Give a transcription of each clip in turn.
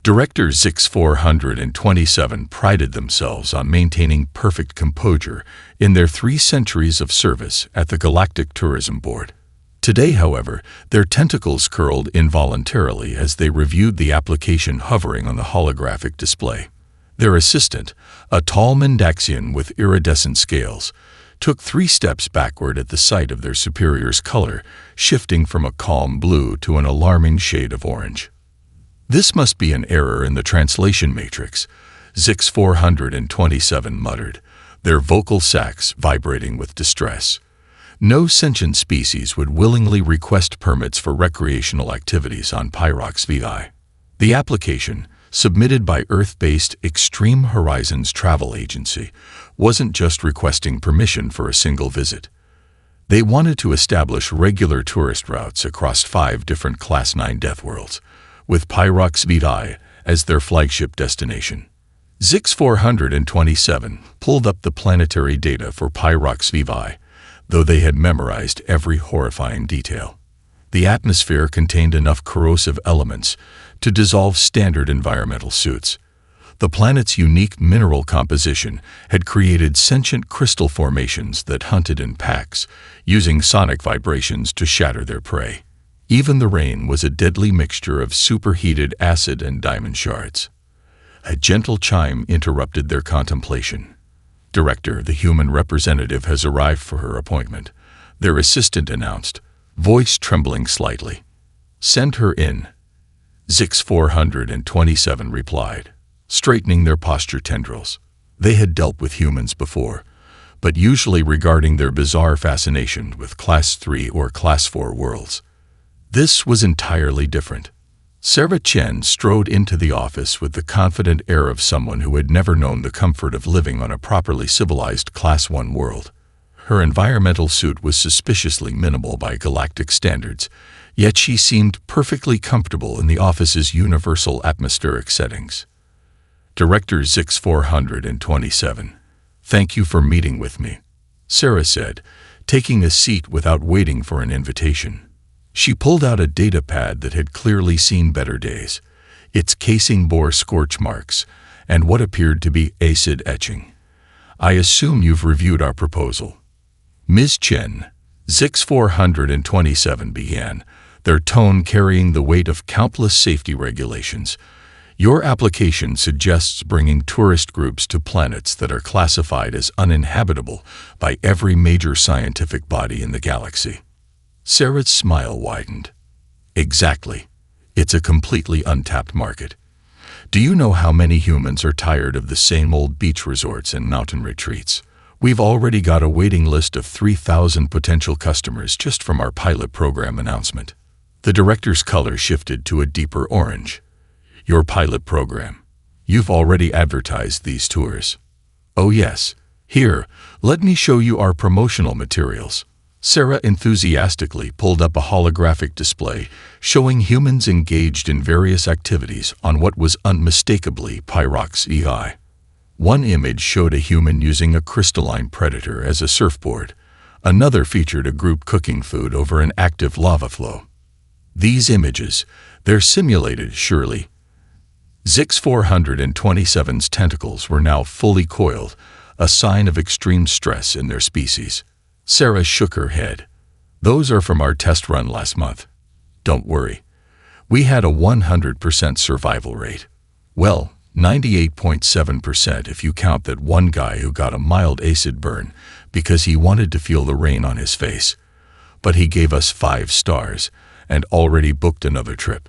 Directors Zix-427 prided themselves on maintaining perfect composure in their 3 centuries of service at the Galactic Tourism Board. Today, however, their tentacles curled involuntarily as they reviewed the application hovering on the holographic display. Their assistant, a tall Mendaxian with iridescent scales, took 3 steps backward at the sight of their superior's color, shifting from a calm blue to an alarming shade of orange. "This must be an error in the translation matrix," Zix-427 muttered, their vocal sacs vibrating with distress. No sentient species would willingly request permits for recreational activities on Pyrox VI. The application, submitted by Earth-based Extreme Horizons Travel Agency, wasn't just requesting permission for a single visit. They wanted to establish regular tourist routes across 5 different Class 9 Deathworlds, with Pyrox VI as their flagship destination. Zix-427 pulled up the planetary data for Pyrox VI, though they had memorized every horrifying detail. The atmosphere contained enough corrosive elements to dissolve standard environmental suits. The planet's unique mineral composition had created sentient crystal formations that hunted in packs, using sonic vibrations to shatter their prey. Even the rain was a deadly mixture of superheated acid and diamond shards. A gentle chime interrupted their contemplation. "Director, the human representative has arrived for her appointment," their assistant announced, voice trembling slightly. "Send her in," Zix-427 replied, straightening their posture tendrils. They had dealt with humans before, but usually regarding their bizarre fascination with Class 3 or Class 4 worlds. This was entirely different. Sarah Chen strode into the office with the confident air of someone who had never known the comfort of living on a properly civilized Class 1 world. Her environmental suit was suspiciously minimal by galactic standards, yet she seemed perfectly comfortable in the office's universal atmospheric settings. "Director Zix-427, thank you for meeting with me," Sarah said, taking a seat without waiting for an invitation. She pulled out a data pad that had clearly seen better days. Its casing bore scorch marks and what appeared to be acid etching. "I assume you've reviewed our proposal." "Ms. Chen," Zix-427 began, their tone carrying the weight of countless safety regulations. "Your application suggests bringing tourist groups to planets that are classified as uninhabitable by every major scientific body in the galaxy." Sarah's smile widened. "Exactly. It's a completely untapped market. Do you know how many humans are tired of the same old beach resorts and mountain retreats? We've already got a waiting list of 3,000 potential customers just from our pilot program announcement." The director's color shifted to a deeper orange. "Your pilot program. You've already advertised these tours." "Oh yes. Here, let me show you our promotional materials." Sarah enthusiastically pulled up a holographic display showing humans engaged in various activities on what was unmistakably Pyrox VI. One image showed a human using a crystalline predator as a surfboard. Another featured a group cooking food over an active lava flow. "These images, they're simulated, surely." Zix-427's tentacles were now fully coiled, a sign of extreme stress in their species. Sarah shook her head. "Those are from our test run last month. Don't worry. We had a 100% survival rate. Well, 98.7% if you count that one guy who got a mild acid burn because he wanted to feel the rain on his face. But he gave us 5 stars and already booked another trip."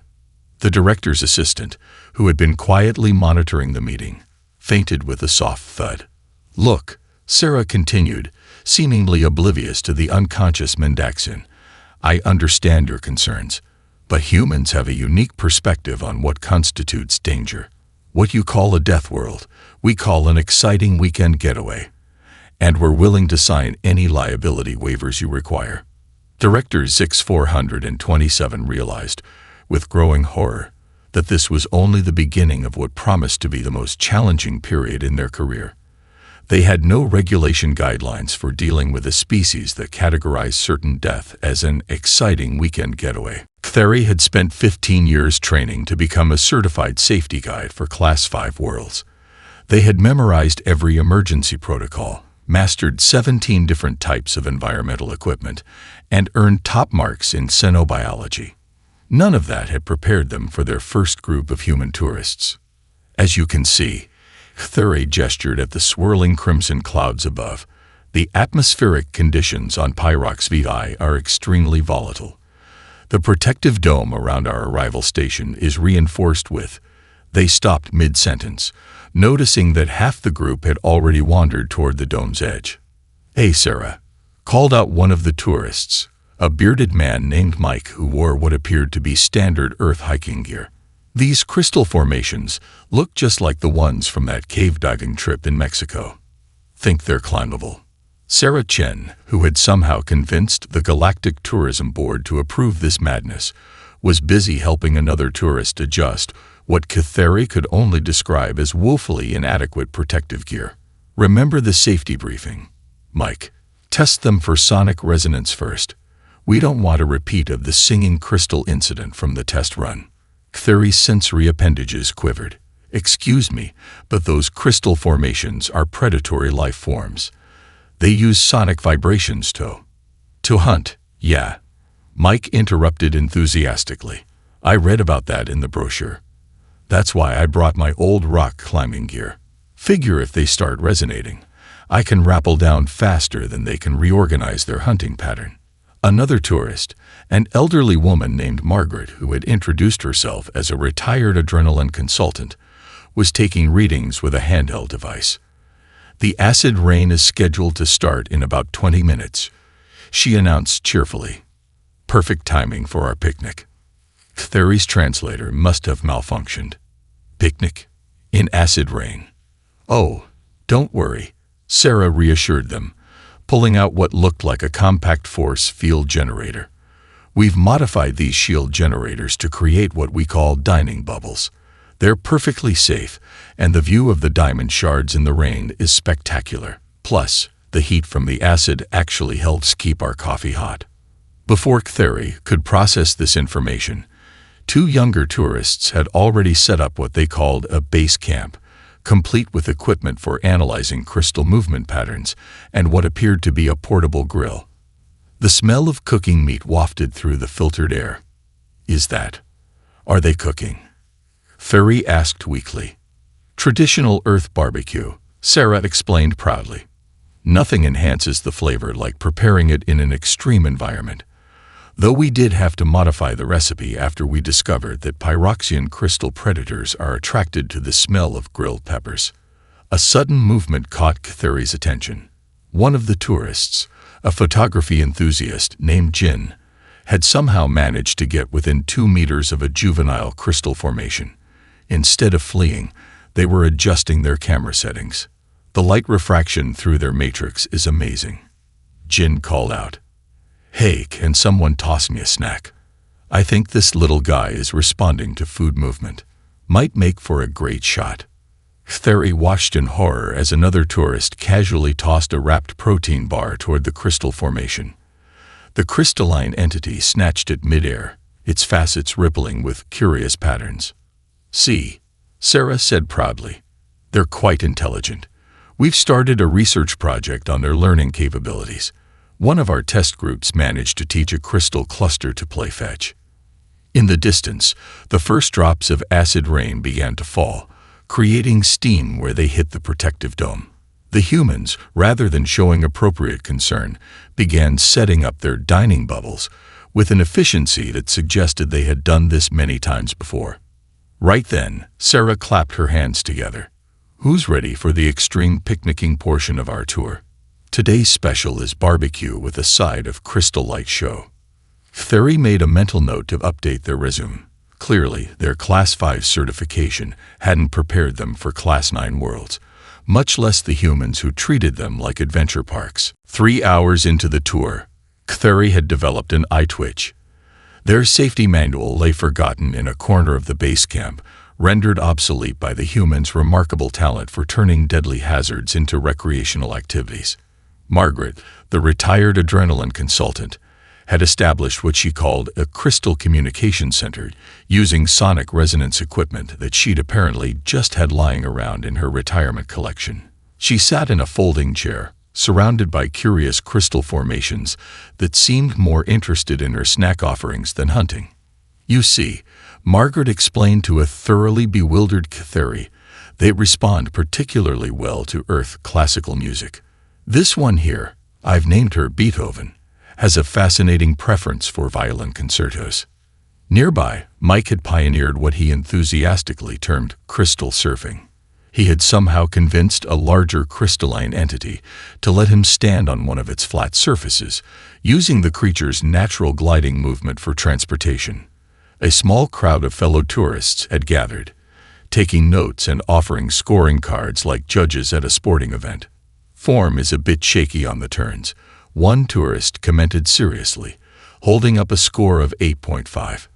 The director's assistant, who had been quietly monitoring the meeting, fainted with a soft thud. "Look," Sarah continued, seemingly oblivious to the unconscious Mendaxian, "I understand your concerns, but humans have a unique perspective on what constitutes danger. What you call a death world, we call an exciting weekend getaway, and we're willing to sign any liability waivers you require." Director Zix-427 realized, with growing horror, that this was only the beginning of what promised to be the most challenging period in their career. They had no regulation guidelines for dealing with a species that categorized certain death as an exciting weekend getaway. Ctheri had spent 15 years training to become a certified safety guide for Class 5 worlds. They had memorized every emergency protocol, mastered 17 different types of environmental equipment, and earned top marks in xenobiology. None of that had prepared them for their first group of human tourists. As you can see, Ctheri gestured at the swirling crimson clouds above. The atmospheric conditions on Pyrox VI are extremely volatile. The protective dome around our arrival station is reinforced with. They stopped mid-sentence, noticing that half the group had already wandered toward the dome's edge. "Hey, Sarah," called out one of the tourists, a bearded man named Mike who wore what appeared to be standard Earth hiking gear. "These crystal formations look just like the ones from that cave diving trip in Mexico. Think they're climbable?" Sarah Chen, who had somehow convinced the Galactic Tourism Board to approve this madness, was busy helping another tourist adjust what Ctheri could only describe as woefully inadequate protective gear. "Remember the safety briefing, Mike. Test them for sonic resonance first. We don't want a repeat of the singing crystal incident from the test run." Ctheri's sensory appendages quivered. "Excuse me, but those crystal formations are predatory life forms. They use sonic vibrations to hunt." "Yeah," Mike interrupted enthusiastically. "I read about that in the brochure. That's why I brought my old rock climbing gear. Figure if they start resonating, I can rappel down faster than they can reorganize their hunting pattern." Another tourist, an elderly woman named Margaret, who had introduced herself as a retired adrenaline consultant, was taking readings with a handheld device. "The acid rain is scheduled to start in about 20 minutes, she announced cheerfully. "Perfect timing for our picnic." Ctheri's translator must have malfunctioned. "Picnic? In acid rain?" "Oh, don't worry," Sarah reassured them, pulling out what looked like a compact force field generator. "We've modified these shield generators to create what we call dining bubbles. They're perfectly safe, and the view of the diamond shards in the rain is spectacular. Plus, the heat from the acid actually helps keep our coffee hot." Before Ctheri could process this information, two younger tourists had already set up what they called a base camp, complete with equipment for analyzing crystal movement patterns and what appeared to be a portable grill. The smell of cooking meat wafted through the filtered air. Are they cooking?" Ctheri asked weakly. "Traditional Earth barbecue," Sarah explained proudly. "Nothing enhances the flavor like preparing it in an extreme environment. Though we did have to modify the recipe after we discovered that pyroxian crystal predators are attracted to the smell of grilled peppers." A sudden movement caught Ctheri's attention. One of the tourists, a photography enthusiast named Jin, had somehow managed to get within 2 meters of a juvenile crystal formation. Instead of fleeing, they were adjusting their camera settings. "The light refraction through their matrix is amazing," Jin called out. "Hey, can someone toss me a snack? I think this little guy is responding to food movement. Might make for a great shot." Ctheri watched in horror as another tourist casually tossed a wrapped protein bar toward the crystal formation. The crystalline entity snatched it midair, its facets rippling with curious patterns. "See," Sarah said proudly. "They're quite intelligent. We've started a research project on their learning capabilities. One of our test groups managed to teach a crystal cluster to play fetch." In the distance, the first drops of acid rain began to fall, creating steam where they hit the protective dome. The humans, rather than showing appropriate concern, began setting up their dining bubbles with an efficiency that suggested they had done this many times before. Right then, Sarah clapped her hands together. "Who's ready for the extreme picnicking portion of our tour? Today's special is barbecue with a side of crystal light show." Ctheri made a mental note to update their resume. Clearly, their Class 5 certification hadn't prepared them for Class 9 worlds, much less the humans who treated them like adventure parks. 3 hours into the tour, Ctheri had developed an eye twitch. Their safety manual lay forgotten in a corner of the base camp, rendered obsolete by the humans' remarkable talent for turning deadly hazards into recreational activities. Margaret, the retired adrenaline consultant, had established what she called a crystal communication center using sonic resonance equipment that she'd apparently just had lying around in her retirement collection. She sat in a folding chair, surrounded by curious crystal formations that seemed more interested in her snack offerings than hunting. You see, Margaret explained to a thoroughly bewildered Catheri, they respond particularly well to Earth classical music. This one here, I've named her Beethoven, has a fascinating preference for violin concertos. Nearby, Mike had pioneered what he enthusiastically termed crystal surfing. He had somehow convinced a larger crystalline entity to let him stand on one of its flat surfaces, using the creature's natural gliding movement for transportation. A small crowd of fellow tourists had gathered, taking notes and offering scoring cards like judges at a sporting event. Form is a bit shaky on the turns, one tourist commented seriously, holding up a score of 8.5.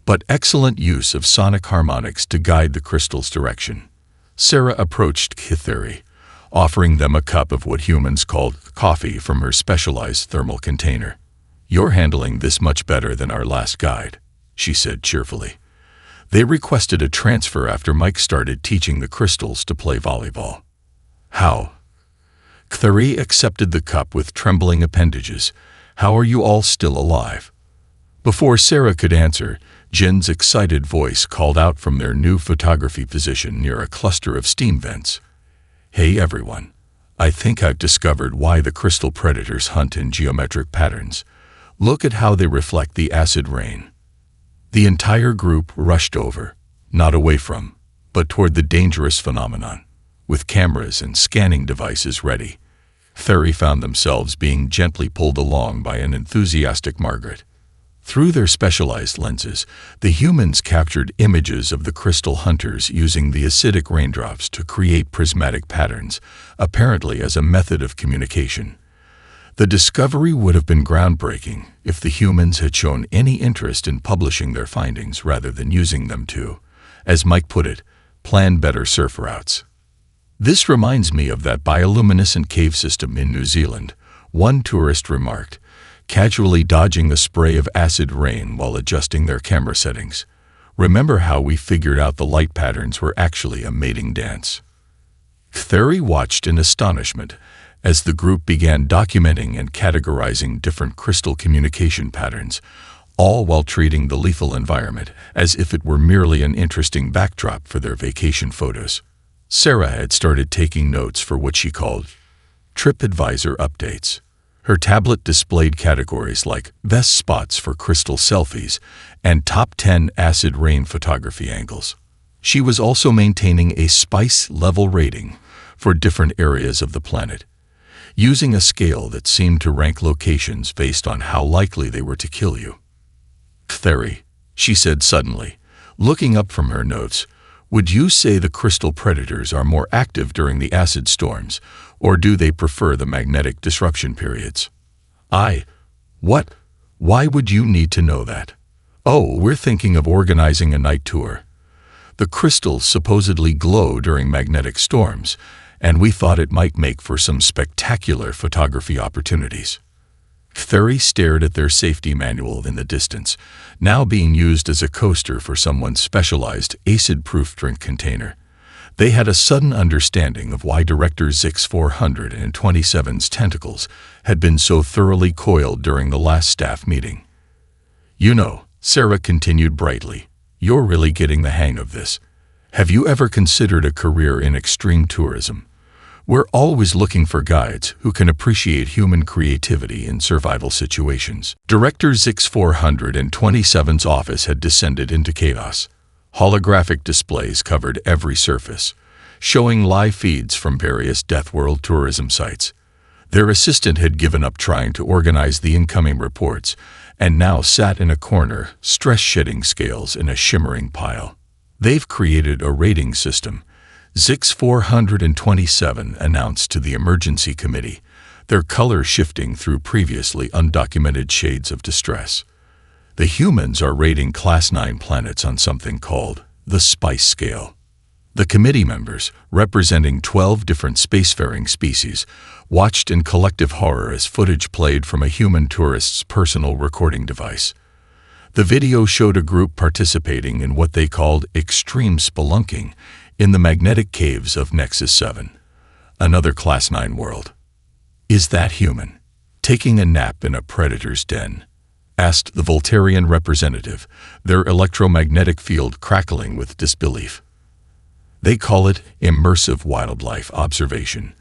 But excellent use of sonic harmonics to guide the crystal's direction. Sarah approached Catheri, offering them a cup of what humans called coffee from her specialized thermal container. "You're handling this much better than our last guide," she said cheerfully. They requested a transfer after Mike started teaching the crystals to play volleyball. "How?" Catheri accepted the cup with trembling appendages. "How are you all still alive?" Before Sarah could answer, Jin's excited voice called out from their new photography position near a cluster of steam vents. "Hey everyone, I think I've discovered why the crystal predators hunt in geometric patterns. Look at how they reflect the acid rain." The entire group rushed over, not away from, but toward the dangerous phenomenon, with cameras and scanning devices ready. Catheri found themselves being gently pulled along by an enthusiastic Margaret. Through their specialized lenses, the humans captured images of the crystal hunters using the acidic raindrops to create prismatic patterns, apparently as a method of communication. The discovery would have been groundbreaking if the humans had shown any interest in publishing their findings rather than using them to, as Mike put it, plan better surf routes. "This reminds me of that bioluminescent cave system in New Zealand," one tourist remarked, casually dodging a spray of acid rain while adjusting their camera settings. "Remember how we figured out the light patterns were actually a mating dance?" Catheri watched in astonishment as the group began documenting and categorizing different crystal communication patterns, all while treating the lethal environment as if it were merely an interesting backdrop for their vacation photos. Sarah had started taking notes for what she called TripAdvisor updates. Her tablet displayed categories like best spots for crystal selfies and top 10 acid rain photography angles. She was also maintaining a spice level rating for different areas of the planet, using a scale that seemed to rank locations based on how likely they were to kill you. "Catheri," she said suddenly, looking up from her notes, "would you say the crystal predators are more active during the acid storms, or do they prefer the magnetic disruption periods?" What? Why would you need to know that?" "Oh, we're thinking of organizing a night tour. The crystals supposedly glow during magnetic storms, and we thought it might make for some spectacular photography opportunities." Catheri stared at their safety manual in the distance, now being used as a coaster for someone's specialized acid-proof drink container. They had a sudden understanding of why Director Zix 427's tentacles had been so thoroughly coiled during the last staff meeting. "You know," Sarah continued brightly, "you're really getting the hang of this. Have you ever considered a career in extreme tourism? We're always looking for guides who can appreciate human creativity in survival situations." Director Zix 427's office had descended into chaos. Holographic displays covered every surface, showing live feeds from various Deathworld tourism sites. Their assistant had given up trying to organize the incoming reports and now sat in a corner, stress-shedding scales in a shimmering pile. "They've created a rating system," Zix 427 announced to the emergency committee, their color shifting through previously undocumented shades of distress. "The humans are rating Class 9 planets on something called the Spice Scale. The committee members, representing 12 different spacefaring species, watched in collective horror as footage played from a human tourist's personal recording device. The video showed a group participating in what they called extreme spelunking in the magnetic caves of Nexus 7, another Class 9 world. "Is that human? Taking a nap in a predator's den?" asked the Voltarian representative, their electromagnetic field crackling with disbelief. They call it immersive wildlife observation,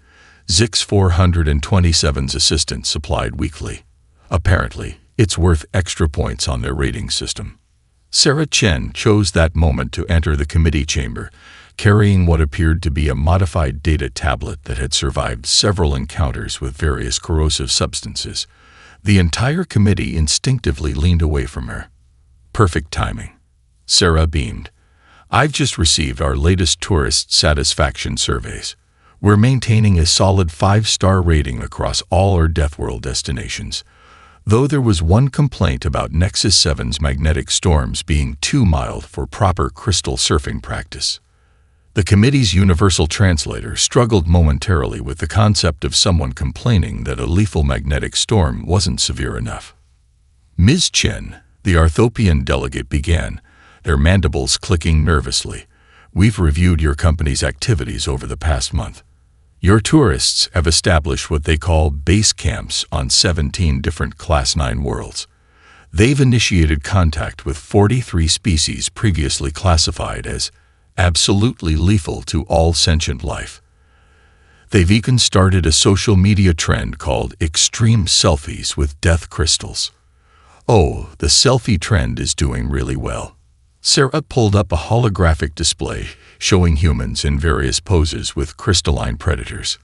Zix 427's assistant supplied weekly. Apparently, it's worth extra points on their rating system. Sarah Chen chose that moment to enter the committee chamber, carrying what appeared to be a modified data tablet that had survived several encounters with various corrosive substances. The entire committee instinctively leaned away from her. Perfect timing. Sarah beamed. "I've just received our latest tourist satisfaction surveys. We're maintaining a solid 5-star rating across all our Deathworld destinations, though there was one complaint about Nexus 7's magnetic storms being too mild for proper crystal surfing practice." The committee's universal translator struggled momentarily with the concept of someone complaining that a lethal magnetic storm wasn't severe enough. "Ms. Chen," the Arthopian delegate began, their mandibles clicking nervously, "we've reviewed your company's activities over the past month. Your tourists have established what they call base camps on 17 different Class 9 worlds. They've initiated contact with 43 species previously classified as absolutely lethal to all sentient life. They've even started a social media trend called extreme selfies with death crystals. Oh, the selfie trend is doing really well." Sarah pulled up a holographic display showing humans in various poses with crystalline predators.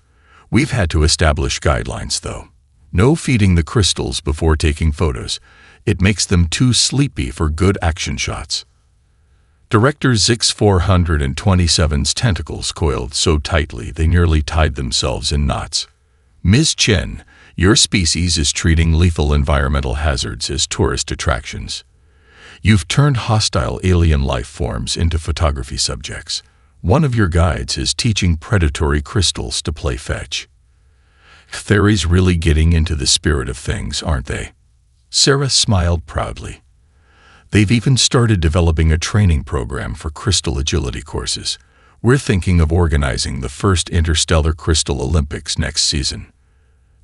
"We've had to establish guidelines, though. No feeding the crystals before taking photos. It makes them too sleepy for good action shots." Director Zix 427's tentacles coiled so tightly they nearly tied themselves in knots. "Ms. Chen, your species is treating lethal environmental hazards as tourist attractions. You've turned hostile alien life forms into photography subjects. One of your guides is teaching predatory crystals to play fetch. Theory's really getting into the spirit of things, aren't they?" Sarah smiled proudly. "They've even started developing a training program for crystal agility courses. We're thinking of organizing the first Interstellar Crystal Olympics next season."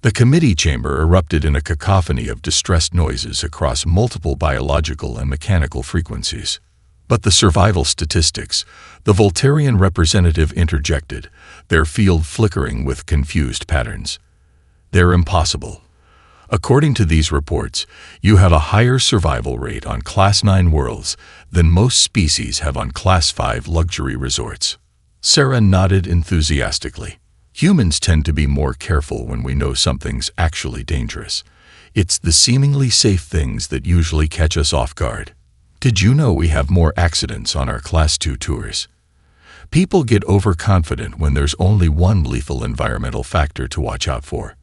The committee chamber erupted in a cacophony of distressed noises across multiple biological and mechanical frequencies. "But the survival statistics," the Voltarian representative interjected, their field flickering with confused patterns. "They're impossible. According to these reports, you have a higher survival rate on Class 9 worlds than most species have on Class 5 luxury resorts." Sarah nodded enthusiastically. "Humans tend to be more careful when we know something's actually dangerous. It's the seemingly safe things that usually catch us off guard. Did you know we have more accidents on our Class 2 tours? People get overconfident when there's only one lethal environmental factor to watch out for."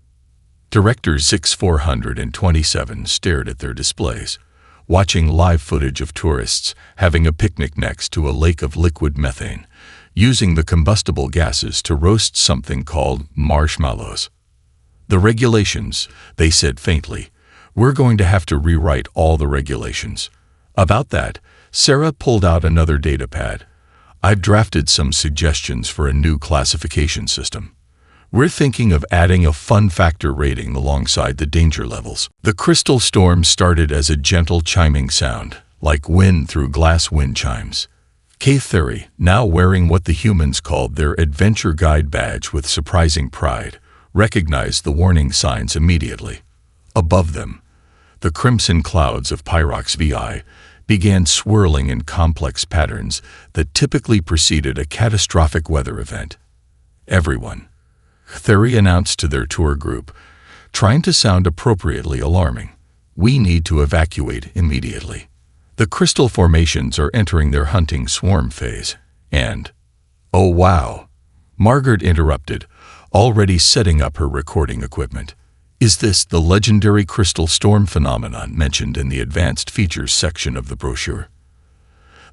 Director Zix 427 stared at their displays, watching live footage of tourists having a picnic next to a lake of liquid methane, using the combustible gases to roast something called marshmallows. "The regulations," they said faintly. "We're going to have to rewrite all the regulations." About that, Sarah pulled out another data pad. "I've drafted some suggestions for a new classification system. We're thinking of adding a fun factor rating alongside the danger levels." The crystal storm started as a gentle chiming sound, like wind through glass wind chimes. K-Theory, now wearing what the humans called their adventure guide badge with surprising pride, recognized the warning signs immediately. Above them, the crimson clouds of Pyrox VI began swirling in complex patterns that typically preceded a catastrophic weather event. "Everyone," Theory announced to their tour group, trying to sound appropriately alarming, "we need to evacuate immediately. The crystal formations are entering their hunting swarm phase, and—" "Oh wow," Margaret interrupted, already setting up her recording equipment. "Is this the legendary crystal storm phenomenon mentioned in the advanced features section of the brochure?"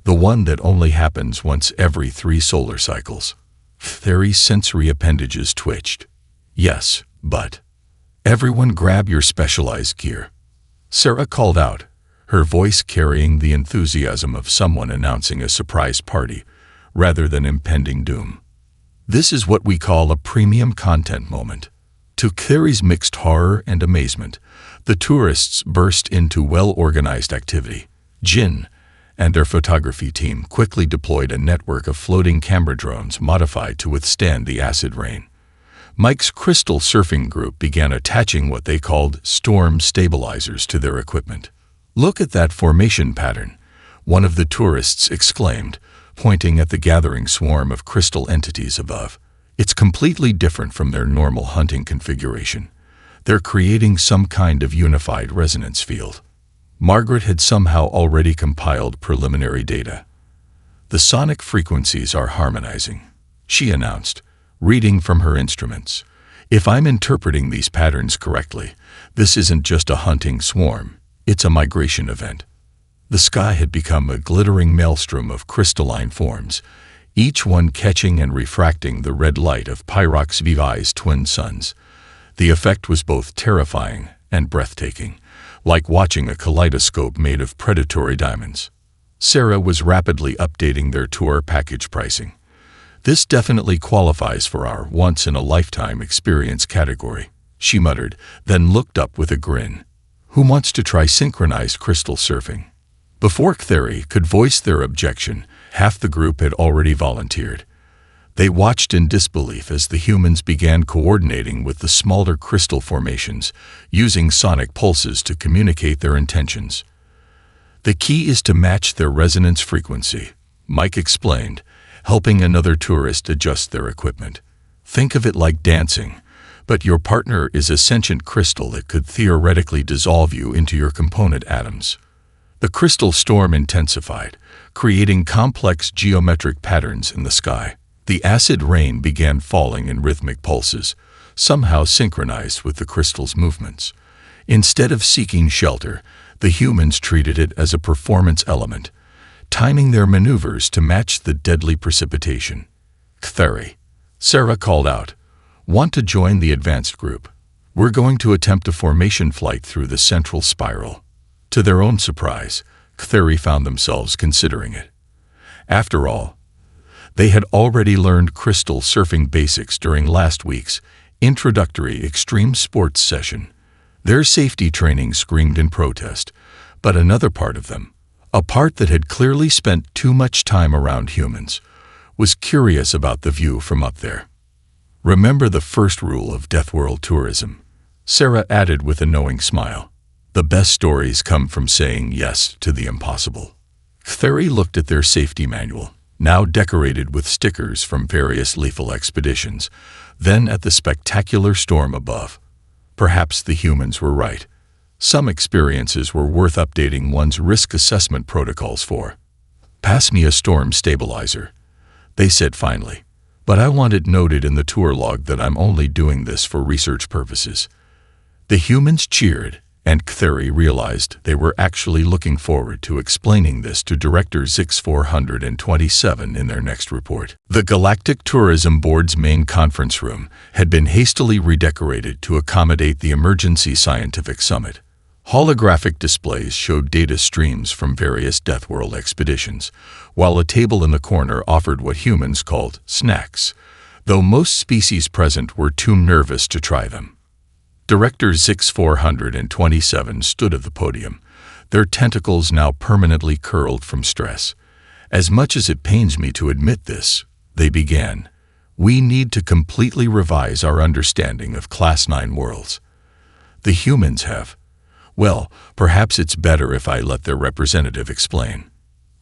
The one that only happens once every 3 solar cycles. Theory's sensory appendages twitched. Yes, but... Everyone grab your specialized gear. Sarah called out, her voice carrying the enthusiasm of someone announcing a surprise party, rather than impending doom. This is what we call a premium content moment. To Clary's mixed horror and amazement, the tourists burst into well-organized activity. Jin and their photography team quickly deployed a network of floating camera drones modified to withstand the acid rain. Mike's crystal surfing group began attaching what they called storm stabilizers to their equipment. "Look at that formation pattern," one of the tourists exclaimed, pointing at the gathering swarm of crystal entities above. "It's completely different from their normal hunting configuration. They're creating some kind of unified resonance field." Margaret had somehow already compiled preliminary data. "The sonic frequencies are harmonizing," she announced, reading from her instruments. "If I'm interpreting these patterns correctly, this isn't just a hunting swarm, it's a migration event." The sky had become a glittering maelstrom of crystalline forms, each one catching and refracting the red light of Pyrox Vivi's twin suns. The effect was both terrifying and breathtaking, like watching a kaleidoscope made of predatory diamonds. Sarah was rapidly updating their tour package pricing. "This definitely qualifies for our once-in-a-lifetime experience category," she muttered, then looked up with a grin. "Who wants to try synchronized crystal surfing?" Before Theory could voice their objection, half the group had already volunteered. They watched in disbelief as the humans began coordinating with the smaller crystal formations, using sonic pulses to communicate their intentions. "The key is to match their resonance frequency," Mike explained, helping another tourist adjust their equipment. "Think of it like dancing, but your partner is a sentient crystal that could theoretically dissolve you into your component atoms." The crystal storm intensified, creating complex geometric patterns in the sky. The acid rain began falling in rhythmic pulses, somehow synchronized with the crystal's movements. Instead of seeking shelter, the humans treated it as a performance element, timing their maneuvers to match the deadly precipitation. "Theory," Sarah called out, "want to join the advanced group? We're going to attempt a formation flight through the central spiral." To their own surprise, Theory found themselves considering it. After all, they had already learned crystal surfing basics during last week's introductory extreme sports session. Their safety training screamed in protest, but another part of them, a part that had clearly spent too much time around humans, was curious about the view from up there. "Remember the first rule of Deathworld tourism," Sarah added with a knowing smile. "The best stories come from saying yes to the impossible." Theory looked at their safety manual, now decorated with stickers from various lethal expeditions, then at the spectacular storm above. Perhaps the humans were right. Some experiences were worth updating one's risk assessment protocols for. "Pass me a storm stabilizer," they said finally, "but I want it noted in the tour log that I'm only doing this for research purposes." The humans cheered, and Theory realized they were actually looking forward to explaining this to Director Zix 427 in their next report. The Galactic Tourism Board's main conference room had been hastily redecorated to accommodate the emergency scientific summit. Holographic displays showed data streams from various Deathworld expeditions, while a table in the corner offered what humans called snacks, though most species present were too nervous to try them. Director Zix 427 stood at the podium, their tentacles now permanently curled from stress. "As much as it pains me to admit this," they began, "we need to completely revise our understanding of Class 9 worlds. The humans have. Well, perhaps it's better if I let their representative explain."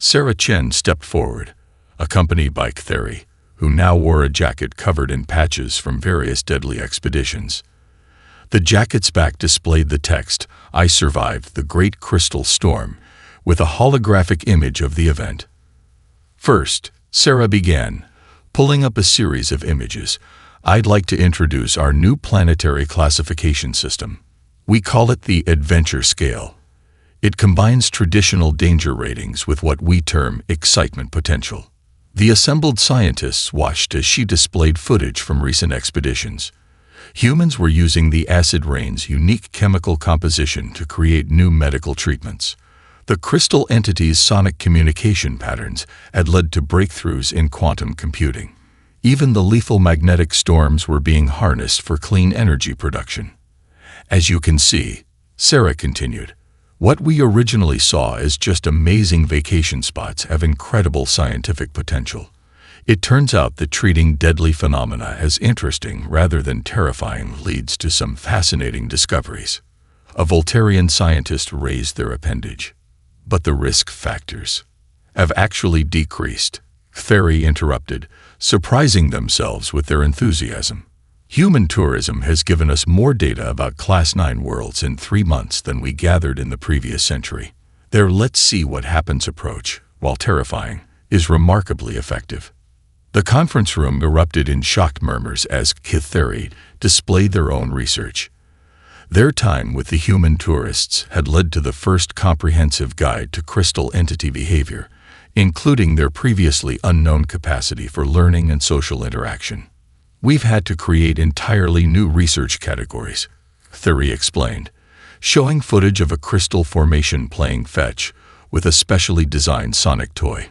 Sarah Chen stepped forward, accompanied by Theory, who now wore a jacket covered in patches from various deadly expeditions. The jacket's back displayed the text, "I survived the Great Crystal Storm," with a holographic image of the event. First, Sarah began, pulling up a series of images. "I'd like to introduce our new planetary classification system. We call it the Adventure Scale. It combines traditional danger ratings with what we term excitement potential. The assembled scientists watched as she displayed footage from recent expeditions. Humans were using the acid rain's unique chemical composition to create new medical treatments. The crystal entity's sonic communication patterns had led to breakthroughs in quantum computing. Even the lethal magnetic storms were being harnessed for clean energy production. As you can see, Sarah continued, what we originally saw as just amazing vacation spots have incredible scientific potential. It turns out that treating deadly phenomena as interesting rather than terrifying leads to some fascinating discoveries. A Voltarian scientist raised their appendage. But the risk factors have actually decreased, Theory interrupted, surprising themselves with their enthusiasm. Human tourism has given us more data about Class 9 worlds in 3 months than we gathered in the previous century. Their let's see what happens approach, while terrifying, is remarkably effective. The conference room erupted in shocked murmurs as Theory displayed their own research. Their time with the human tourists had led to the first comprehensive guide to crystal entity behavior, including their previously unknown capacity for learning and social interaction. We've had to create entirely new research categories, Theory explained, showing footage of a crystal formation playing fetch with a specially designed sonic toy.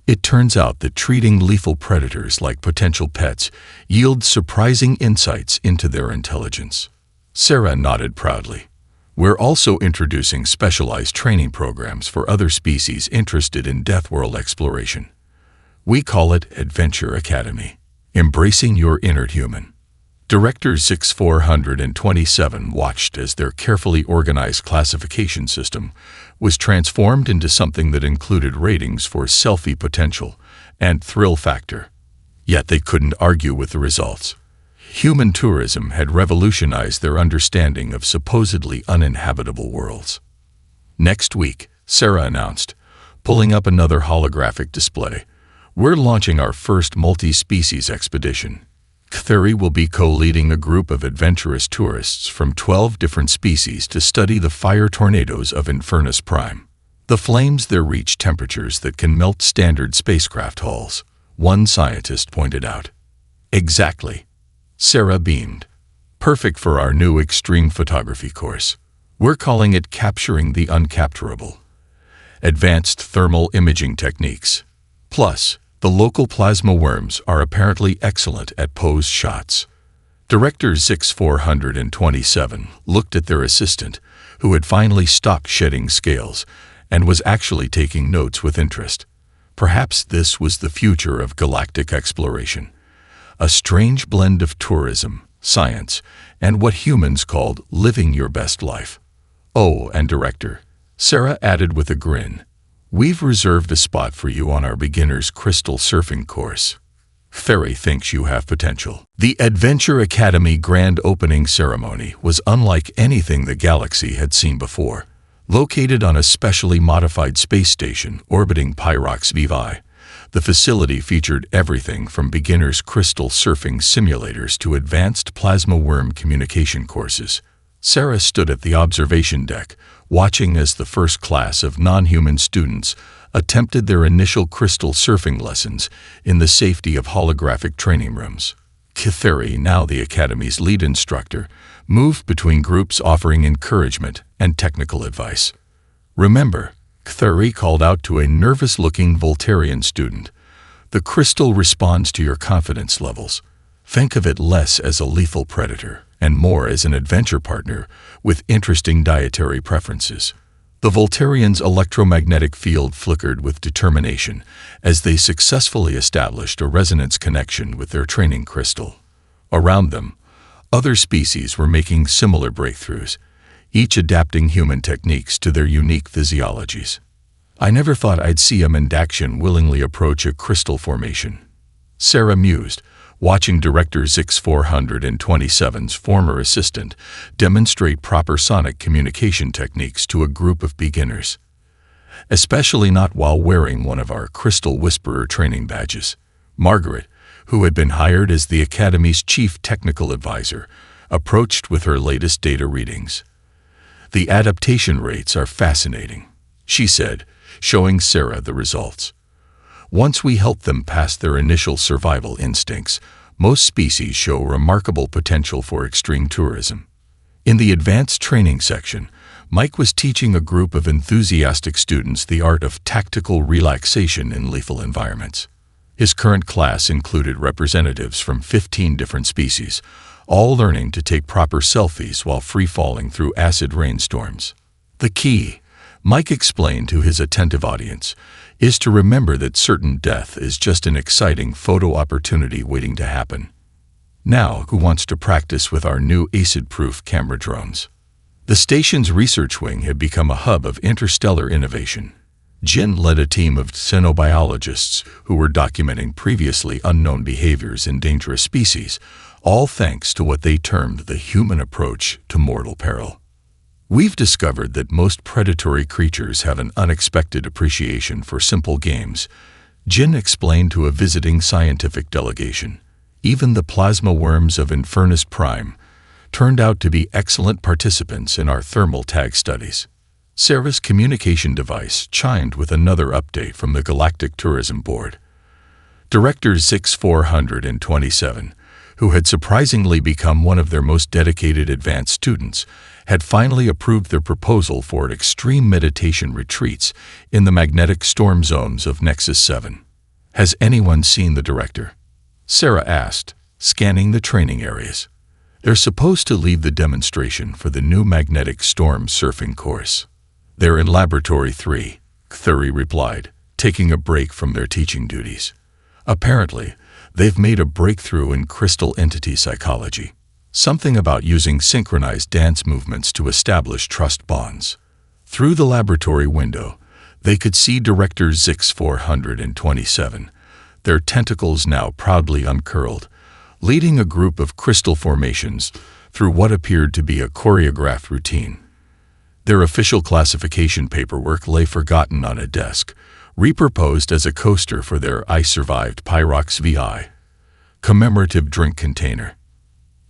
It turns out that treating lethal predators like potential pets yields surprising insights into their intelligence. Sarah nodded proudly. We're also introducing specialized training programs for other species interested in Deathworld exploration. We call it Adventure Academy. Embracing your inner human. Director 6427 watched as their carefully organized classification system was transformed into something that included ratings for selfie potential and thrill factor. Yet they couldn't argue with the results. Human tourism had revolutionized their understanding of supposedly uninhabitable worlds. Next week, Sarah announced, pulling up another holographic display, we're launching our first multi-species expedition. Theory will be co-leading a group of adventurous tourists from 12 different species to study the fire tornadoes of Infernus Prime. The flames there reach temperatures that can melt standard spacecraft hulls, one scientist pointed out. Exactly. Sarah beamed. Perfect for our new extreme photography course. We're calling it Capturing the Uncapturable. Advanced thermal imaging techniques. Plus, the local plasma worms are apparently excellent at pose shots. Director 6427 looked at their assistant, who had finally stopped shedding scales and was actually taking notes with interest. Perhaps this was the future of galactic exploration. A strange blend of tourism, science, and what humans called living your best life. Oh, and Director, Sarah added with a grin, we've reserved a spot for you on our beginner's crystal surfing course. Theory thinks you have potential. The Adventure Academy grand opening ceremony was unlike anything the galaxy had seen before. Located on a specially modified space station orbiting Pyrox VI, the facility featured everything from beginners' crystal surfing simulators to advanced plasma worm communication courses. Sarah stood at the observation deck, watching as the first class of non-human students attempted their initial crystal surfing lessons in the safety of holographic training rooms. Theory, now the Academy's lead instructor, moved between groups offering encouragement and technical advice. Remember, Theory called out to a nervous-looking Voltarian student, the crystal responds to your confidence levels. Think of it less as a lethal predator and more as an adventure partner with interesting dietary preferences. The Voltarians' electromagnetic field flickered with determination as they successfully established a resonance connection with their training crystal. Around them, other species were making similar breakthroughs, each adapting human techniques to their unique physiologies. I never thought I'd see a Mendaxian willingly approach a crystal formation. Sarah mused, watching Director 6427's former assistant demonstrate proper sonic communication techniques to a group of beginners. Especially not while wearing one of our Crystal Whisperer training badges. Margaret, who had been hired as the Academy's chief technical advisor, approached with her latest data readings. The adaptation rates are fascinating, she said, showing Sarah the results. Once we help them past their initial survival instincts, most species show remarkable potential for extreme tourism. In the advanced training section, Mike was teaching a group of enthusiastic students the art of tactical relaxation in lethal environments. His current class included representatives from 15 different species, all learning to take proper selfies while free-falling through acid rainstorms. The key, Mike explained to his attentive audience, is to remember that certain death is just an exciting photo opportunity waiting to happen. Now, who wants to practice with our new acid-proof camera drones? The station's research wing had become a hub of interstellar innovation. Jin led a team of xenobiologists who were documenting previously unknown behaviors in dangerous species, all thanks to what they termed the human approach to mortal peril. We've discovered that most predatory creatures have an unexpected appreciation for simple games, Jin explained to a visiting scientific delegation. Even the plasma worms of Infernus Prime turned out to be excellent participants in our thermal tag studies. Sarah's communication device chimed with another update from the Galactic Tourism Board. Director Zix 427, who had surprisingly become one of their most dedicated advanced students, had finally approved their proposal for extreme meditation retreats in the magnetic storm zones of Nexus 7. Has anyone seen the director? Sarah asked, scanning the training areas. They're supposed to lead the demonstration for the new magnetic storm surfing course. They're in Laboratory 3, Cthulhu replied, taking a break from their teaching duties. Apparently, they've made a breakthrough in crystal entity psychology. Something about using synchronized dance movements to establish trust bonds. Through the laboratory window, they could see Director Zix 427, their tentacles now proudly uncurled, leading a group of crystal formations through what appeared to be a choreographed routine. Their official classification paperwork lay forgotten on a desk, repurposed as a coaster for their I Survived Pyrox VI commemorative drink container.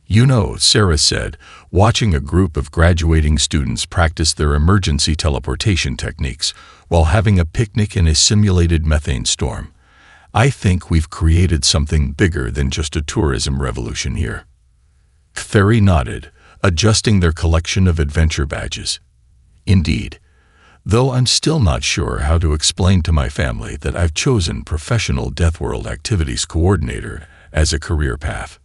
You know, Sarah said, watching a group of graduating students practice their emergency teleportation techniques while having a picnic in a simulated methane storm. I think we've created something bigger than just a tourism revolution here. Cthulhu nodded, adjusting their collection of adventure badges. Indeed, though I'm still not sure how to explain to my family that I've chosen Professional Deathworld Activities Coordinator as a career path.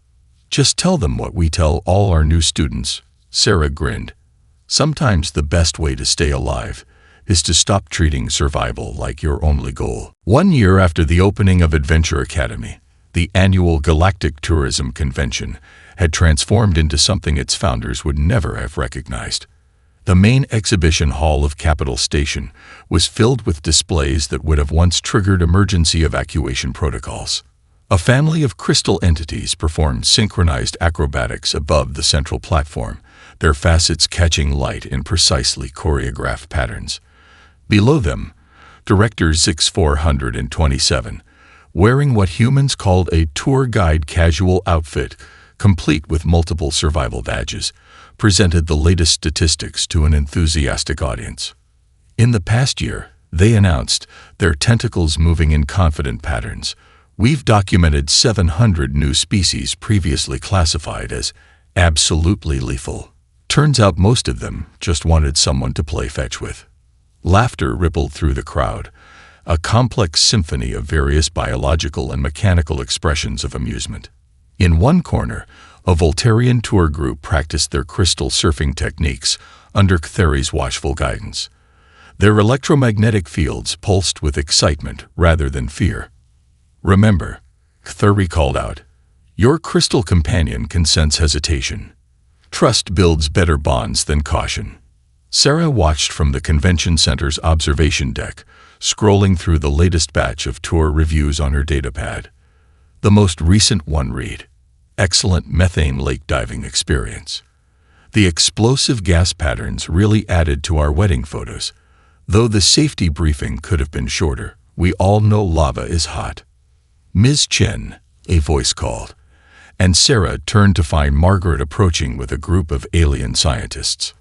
Just tell them what we tell all our new students, Sarah grinned. Sometimes the best way to stay alive is to stop treating survival like your only goal. 1 year after the opening of Adventure Academy, the annual Galactic Tourism Convention had transformed into something its founders would never have recognized. The main exhibition hall of Capital Station was filled with displays that would have once triggered emergency evacuation protocols. A family of crystal entities performed synchronized acrobatics above the central platform, their facets catching light in precisely choreographed patterns. Below them, Director Zix 427, wearing what humans called a tour guide casual outfit, complete with multiple survival badges, presented the latest statistics to an enthusiastic audience. In the past year, they announced, their tentacles moving in confident patterns, we've documented 700 new species previously classified as absolutely lethal. Turns out most of them just wanted someone to play fetch with. Laughter rippled through the crowd, a complex symphony of various biological and mechanical expressions of amusement. In one corner, a Voltarian tour group practiced their crystal surfing techniques under Cthulhu's watchful guidance. Their electromagnetic fields pulsed with excitement rather than fear. Remember, Cthulhu called out, your crystal companion can sense hesitation. Trust builds better bonds than caution. Sarah watched from the convention center's observation deck, scrolling through the latest batch of tour reviews on her datapad. The most recent one read, excellent methane lake diving experience. The explosive gas patterns really added to our wedding photos. Though the safety briefing could have been shorter, we all know lava is hot. Ms. Chen, a voice called, and Sarah turned to find Margaret approaching with a group of alien scientists.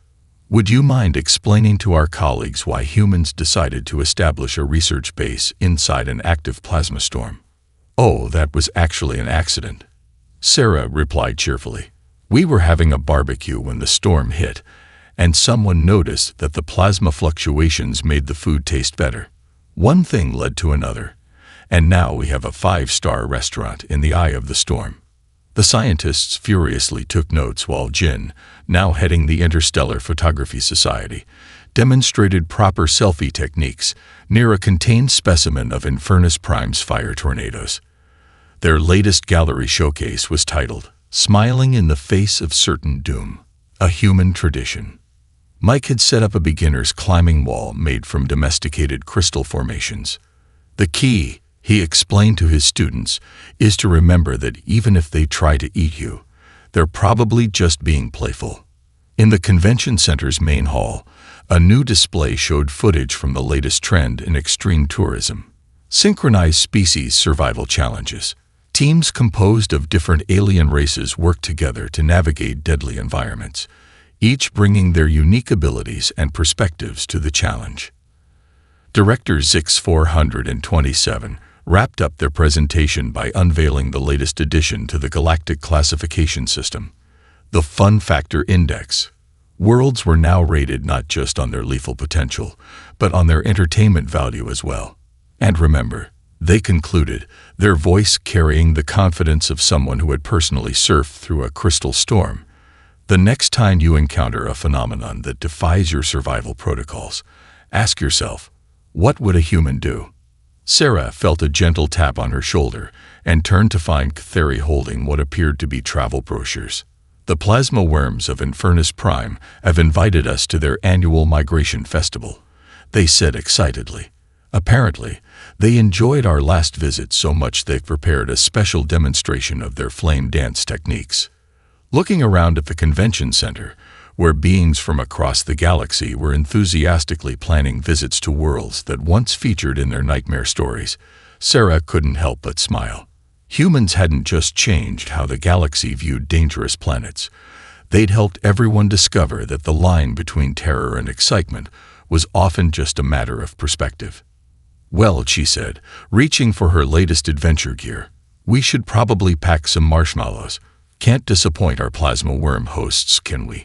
Would you mind explaining to our colleagues why humans decided to establish a research base inside an active plasma storm? Oh, that was actually an accident, Sarah replied cheerfully. We were having a barbecue when the storm hit, and someone noticed that the plasma fluctuations made the food taste better. One thing led to another, and now we have a 5-star restaurant in the eye of the storm. The scientists furiously took notes while Jin, now heading the Interstellar Photography Society, demonstrated proper selfie techniques near a contained specimen of Infernus Prime's fire tornadoes. Their latest gallery showcase was titled, Smiling in the Face of Certain Doom, a Human Tradition. Mike had set up a beginner's climbing wall made from domesticated crystal formations. The key, he explained to his students, is to remember that even if they try to eat you, they're probably just being playful. In the convention center's main hall, a new display showed footage from the latest trend in extreme tourism. Synchronized species survival challenges. Teams composed of different alien races work together to navigate deadly environments, each bringing their unique abilities and perspectives to the challenge. Director Zix 427 wrapped up their presentation by unveiling the latest addition to the Galactic classification system, the Fun Factor Index. Worlds were now rated not just on their lethal potential, but on their entertainment value as well. And remember, they concluded, their voice carrying the confidence of someone who had personally surfed through a crystal storm. The next time you encounter a phenomenon that defies your survival protocols, ask yourself, what would a human do? Sarah felt a gentle tap on her shoulder and turned to find Ktheri holding what appeared to be travel brochures. The plasma worms of Infernus Prime have invited us to their annual migration festival, they said excitedly. Apparently, they enjoyed our last visit so much they've prepared a special demonstration of their flame dance techniques. Looking around at the convention center, where beings from across the galaxy were enthusiastically planning visits to worlds that once featured in their nightmare stories, Sarah couldn't help but smile. Humans hadn't just changed how the galaxy viewed dangerous planets. They'd helped everyone discover that the line between terror and excitement was often just a matter of perspective. Well, she said, reaching for her latest adventure gear, we should probably pack some marshmallows. Can't disappoint our plasma worm hosts, can we?